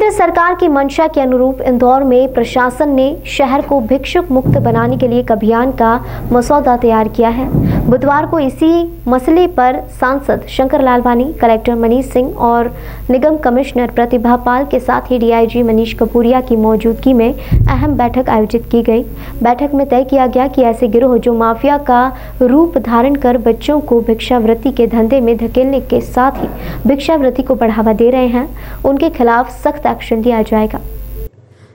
केंद्र सरकार की मंशा के अनुरूप इंदौर में प्रशासन ने शहर को भिक्षुक मुक्त बनाने के लिए एक अभियान का मसौदा तैयार किया है। बुधवार को इसी मसले पर सांसद शंकर लालवानी, कलेक्टर मनीष सिंह और निगम कमिश्नर प्रतिभा पाल के साथ ही डीआईजी मनीष कपूरिया की मौजूदगी में अहम बैठक आयोजित की गई। बैठक में तय किया गया कि ऐसे गिरोह जो माफिया का रूप धारण कर बच्चों को भिक्षावृत्ति के धंधे में धकेलने के साथ ही भिक्षावृत्ति को बढ़ावा दे रहे हैं, उनके खिलाफ सख्त एक्शन लिया जाएगा।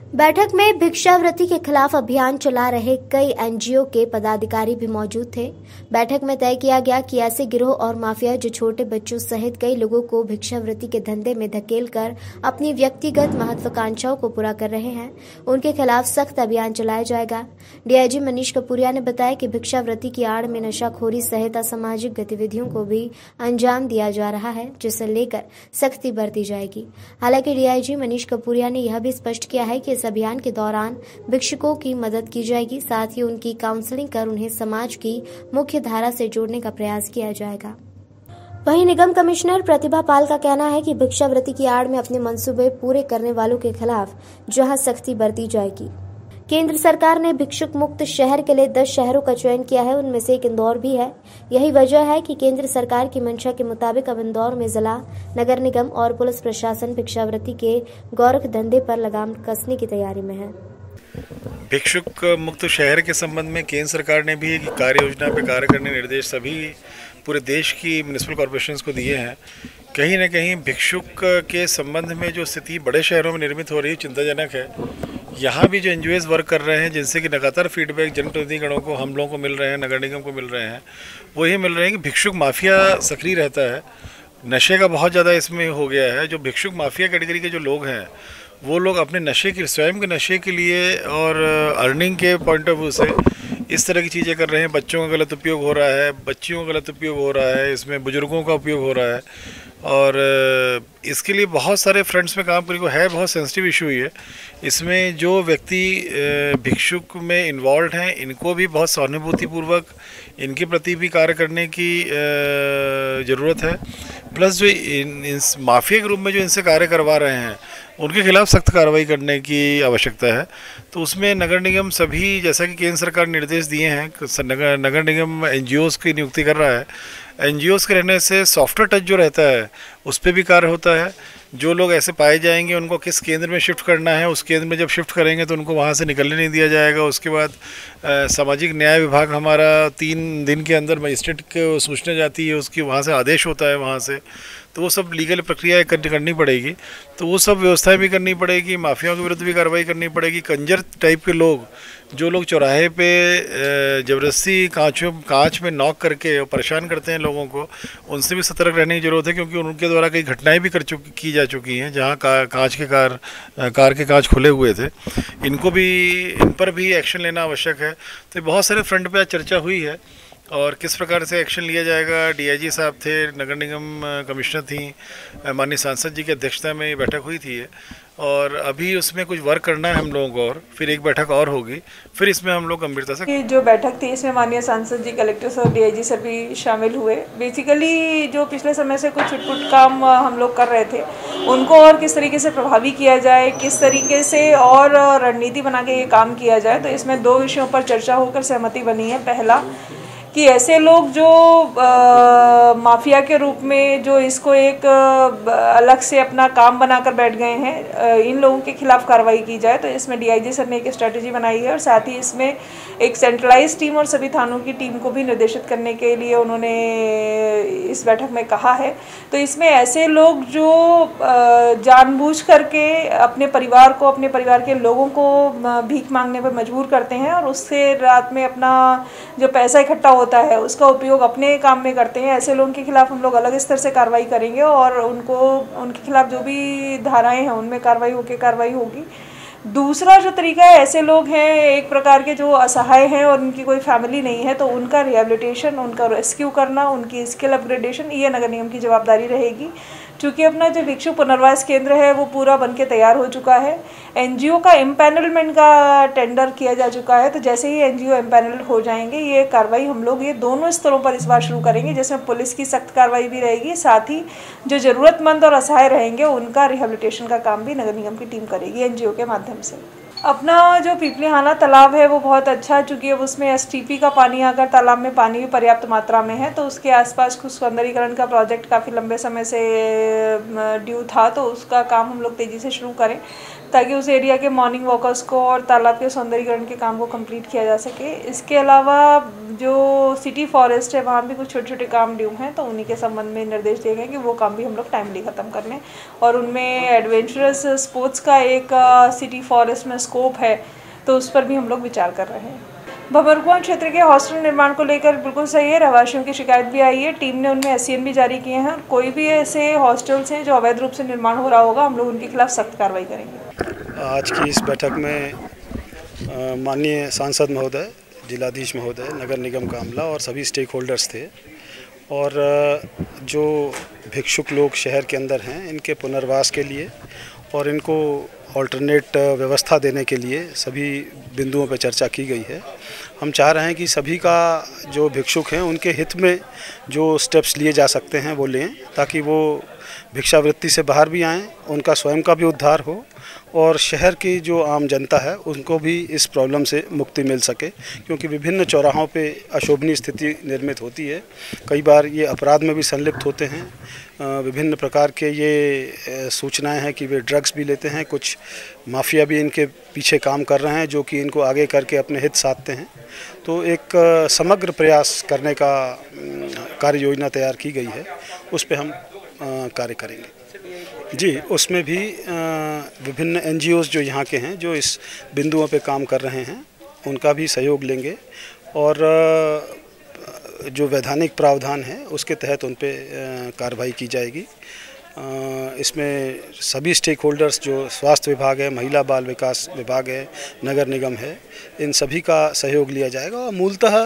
बैठक में भिक्षावृत्ति के खिलाफ अभियान चला रहे कई एनजीओ के पदाधिकारी भी मौजूद थे। बैठक में तय किया गया कि ऐसे गिरोह और माफिया जो छोटे बच्चों सहित कई लोगों को भिक्षावृत्ति के धंधे में धकेलकर अपनी व्यक्तिगत महत्वाकांक्षाओं को पूरा कर रहे हैं, उनके खिलाफ सख्त अभियान चलाया जाएगा। डीआईजी मनीष कपूरिया ने बताया कि भिक्षावृत्ति की आड़ में नशाखोरी सहित असामाजिक गतिविधियों को भी अंजाम दिया जा रहा है, जिसे लेकर सख्ती बरती जाएगी। हालांकि डीआईजी मनीष कपूरिया ने यह भी स्पष्ट किया है कि इस अभियान के दौरान भिक्षुकों की मदद की जाएगी, साथ ही उनकी काउंसलिंग कर उन्हें समाज की मुख्य धारा से जोड़ने का प्रयास किया जाएगा। वहीं निगम कमिश्नर प्रतिभा पाल का कहना है कि भिक्षावृत्ति की आड़ में अपने मंसूबे पूरे करने वालों के खिलाफ जहां सख्ती बरती जाएगी। केंद्र सरकार ने भिक्षुक मुक्त शहर के लिए 10 शहरों का चयन किया है, उनमें से एक इंदौर भी है। यही वजह है कि केंद्र सरकार की मंशा के मुताबिक अब इंदौर में जिला, नगर निगम और पुलिस प्रशासन भिक्षावृत्ति के गोरख धंधे पर लगाम कसने की तैयारी में है। भिक्षुक मुक्त शहर के संबंध में केंद्र सरकार ने भी एक कार्य योजना पर कार्य करने निर्देश सभी पूरे देश की म्युनिसिपल कॉर्पोरेशंस को दिए हैं। कहीं न कहीं भिक्षुक के संबंध में जो स्थिति बड़े शहरों में निर्मित हो रही है चिंताजनक है। यहाँ भी जो एनजीओज वर्क कर रहे हैं, जिनसे कि लगातार फीडबैक जनप्रतिनिधिगणों को, हम लोगों को मिल रहे हैं, नगर निगम को मिल रहे हैं, वो ये मिल रहे हैं कि भिक्षुक माफिया सक्रिय रहता है। नशे का बहुत ज़्यादा इसमें हो गया है। जो भिक्षुक माफिया कैटेगरी के जो लोग हैं, वो लोग अपने नशे के स्वयं के नशे के लिए और अर्निंग के पॉइंट ऑफ व्यू से इस तरह की चीज़ें कर रहे हैं। बच्चों का गलत उपयोग हो रहा है, बच्चियों का गलत उपयोग हो रहा है, इसमें बुजुर्गों का उपयोग हो रहा है और इसके लिए बहुत सारे फ्रंट्स में काम करने को है। बहुत सेंसिटिव इशू ही है। इसमें जो व्यक्ति भिक्षुक में इन्वॉल्व हैं, इनको भी बहुत सहानुभूतिपूर्वक इनके प्रति भी कार्य करने की ज़रूरत है। प्लस जो इस माफिया के रूप में जो इनसे कार्य करवा रहे हैं, उनके खिलाफ सख्त कार्रवाई करने की आवश्यकता है। तो उसमें नगर निगम सभी, जैसा कि केंद्र सरकार निर्देश दिए हैं, नगर निगम एनजीओज की नियुक्ति कर रहा है। एनजीओज के रहने से सॉफ्टवेयर टच जो रहता है उस पर भी कार्य होता है। जो लोग ऐसे पाए जाएंगे उनको किस केंद्र में शिफ्ट करना है, उस केंद्र में जब शिफ्ट करेंगे तो उनको वहाँ से निकलने नहीं दिया जाएगा। उसके बाद सामाजिक न्याय विभाग हमारा 3 दिन के अंदर मजिस्ट्रेट को सूचना जाती है, उसकी वहाँ से आदेश होता है वहाँ से, तो वो सब लीगल प्रक्रिया करनी पड़ेगी। तो वो सब व्यवस्थाएं भी करनी पड़ेगी। माफियाओं के विरुद्ध भी कार्रवाई करनी पड़ेगी। कंजर टाइप के लोग, जो लोग चौराहे पे ज़बरदस्ती कांच में नॉक करके परेशान करते हैं लोगों को, उनसे भी सतर्क रहने की ज़रूरत है, क्योंकि उनके द्वारा कई घटनाएं भी की जा चुकी हैं जहां कार के कांच खुले हुए थे। इन पर भी एक्शन लेना आवश्यक है। तो बहुत सारे फ्रंट पे आज चर्चा हुई है और किस प्रकार से एक्शन लिया जाएगा। डीआईजी साहब थे, नगर निगम कमिश्नर थी, माननीय सांसद जी की अध्यक्षता में ये बैठक हुई थी और अभी उसमें कुछ वर्क करना है हम लोगों को, और फिर एक बैठक और होगी, फिर इसमें हम लोग गंभीरता से। जो बैठक थी इसमें माननीय सांसद जी, कलेक्टर सर, डीआईजी सर भी शामिल हुए। बेसिकली जो पिछले समय से कुछ छुटपुट काम हम लोग कर रहे थे, उनको और किस तरीके से प्रभावी किया जाए, किस तरीके से और रणनीति बना के ये काम किया जाए, तो इसमें 2 विषयों पर चर्चा होकर सहमति बनी है। पहला कि ऐसे लोग जो माफिया के रूप में जो इसको एक अलग से अपना काम बनाकर बैठ गए हैं, इन लोगों के खिलाफ कार्रवाई की जाए। तो इसमें डीआईजी सर ने एक स्ट्रेटजी बनाई है और साथ ही इसमें एक सेंट्रलाइज टीम और सभी थानों की टीम को भी निर्देशित करने के लिए उन्होंने इस बैठक में कहा है। तो इसमें ऐसे लोग जो जानबूझ करके अपने परिवार को, अपने परिवार के लोगों को भीख मांगने पर मजबूर करते हैं और उससे रात में अपना जो पैसा इकट्ठा होता है उसका उपयोग अपने काम में करते हैं, ऐसे लोगों के खिलाफ हम लोग अलग स्तर से कार्रवाई करेंगे और उनके खिलाफ जो भी धाराएं हैं उनमें कार्रवाई होगी। दूसरा जो तरीका है, ऐसे लोग हैं एक प्रकार के जो असहाय हैं और उनकी कोई फैमिली नहीं है, तो उनका रिहेबिलिटेशन, उनका रेस्क्यू करना, उनकी स्किल अपग्रेडेशन, ये नगर निगम की जवाबदारी रहेगी। चूँकि अपना जो भिक्षुक पुनर्वास केंद्र है वो पूरा बन के तैयार हो चुका है। एनजीओ का एम्पैनलमेंट का टेंडर किया जा चुका है, तो जैसे ही एनजीओ एम्पैनल हो जाएंगे, ये कार्रवाई हम लोग ये दोनों स्तरों पर इस बार शुरू करेंगे, जिसमें पुलिस की सख्त कार्रवाई भी रहेगी, साथ ही जो ज़रूरतमंद और असहाय रहेंगे उनका रिहेबिलिटेशन का काम भी नगर निगम की टीम करेगी एनजीओ के माध्यम से। अपना जो पीपलीहाना तालाब है वो बहुत अच्छा, चूँकि अब उसमें एसटीपी का पानी आकर तालाब में पानी भी पर्याप्त मात्रा में है, तो उसके आसपास कुछ सौंदर्यीकरण का प्रोजेक्ट काफ़ी लंबे समय से ड्यू था, तो उसका काम हम लोग तेज़ी से शुरू करें ताकि उस एरिया के मॉर्निंग वॉकर्स को और तालाब के सौंदर्यीकरण के काम को कंप्लीट किया जा सके। इसके अलावा जो सिटी फॉरेस्ट है वहाँ भी कुछ छोटे छोटे काम ड्यू हैं, तो उन्हीं के संबंध में निर्देश दिए गए कि वो काम भी हम लोग टाइमली ख़त्म कर लें। और उनमें एडवेंचरस स्पोर्ट्स का एक सिटी फॉरेस्ट में स्कोप है, तो उस पर भी हम लोग विचार कर रहे हैं। भंवरकुआं क्षेत्र के हॉस्टल निर्माण को लेकर बिल्कुल सही है, रहवासियों की शिकायत भी आई है, टीम ने उनमें एससीएन भी जारी किए हैं। कोई भी ऐसे हॉस्टल्स हैं जो अवैध रूप से निर्माण हो रहा होगा, हम लोग उनके खिलाफ सख्त कार्रवाई करेंगे। आज की इस बैठक में माननीय सांसद महोदय, जिलाधीश महोदय, नगर निगम का अमला और सभी स्टेक होल्डर्स थे, और जो भिक्षुक लोग शहर के अंदर हैं इनके पुनर्वास के लिए और इनको ऑल्टरनेट व्यवस्था देने के लिए सभी बिंदुओं पर चर्चा की गई है। हम चाह रहे हैं कि सभी का जो भिक्षुक हैं उनके हित में जो स्टेप्स लिए जा सकते हैं वो लें, ताकि वो भिक्षावृत्ति से बाहर भी आएँ, उनका स्वयं का भी उद्धार हो और शहर की जो आम जनता है उनको भी इस प्रॉब्लम से मुक्ति मिल सके, क्योंकि विभिन्न चौराहों पे अशोभनीय स्थिति निर्मित होती है। कई बार ये अपराध में भी संलिप्त होते हैं, विभिन्न प्रकार के ये सूचनाएं हैं कि वे ड्रग्स भी लेते हैं, कुछ माफिया भी इनके पीछे काम कर रहे हैं जो कि इनको आगे करके अपने हित साधते हैं। तो एक समग्र प्रयास करने का कार्य योजना तैयार की गई है, उस पर हम कार्य करेंगे। जी, उसमें भी विभिन्न एनजीओज़ जो यहाँ के हैं जो इस बिंदुओं पे काम कर रहे हैं उनका भी सहयोग लेंगे, और जो वैधानिक प्रावधान है उसके तहत उन पे कार्रवाई की जाएगी। इसमें सभी स्टेक होल्डर्स जो स्वास्थ्य विभाग है, महिला बाल विकास विभाग है, नगर निगम है, इन सभी का सहयोग लिया जाएगा। और मूलतः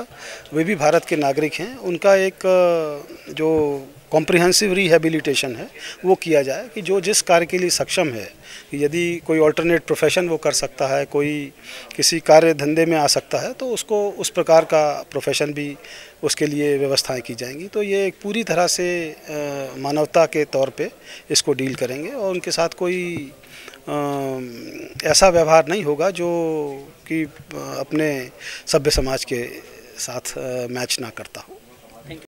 वे भी भारत के नागरिक हैं, उनका एक जो कॉम्प्रिहेंसिव रिहेबिलिटेशन है वो किया जाए कि जो जिस कार्य के लिए सक्षम है, यदि कोई अल्टरनेट प्रोफेशन वो कर सकता है, कोई किसी कार्य धंधे में आ सकता है, तो उसको उस प्रकार का प्रोफेशन भी उसके लिए व्यवस्थाएं की जाएंगी। तो ये एक पूरी तरह से मानवता के तौर पे इसको डील करेंगे और उनके साथ कोई ऐसा व्यवहार नहीं होगा जो कि अपने सभ्य समाज के साथ मैच ना करता हो।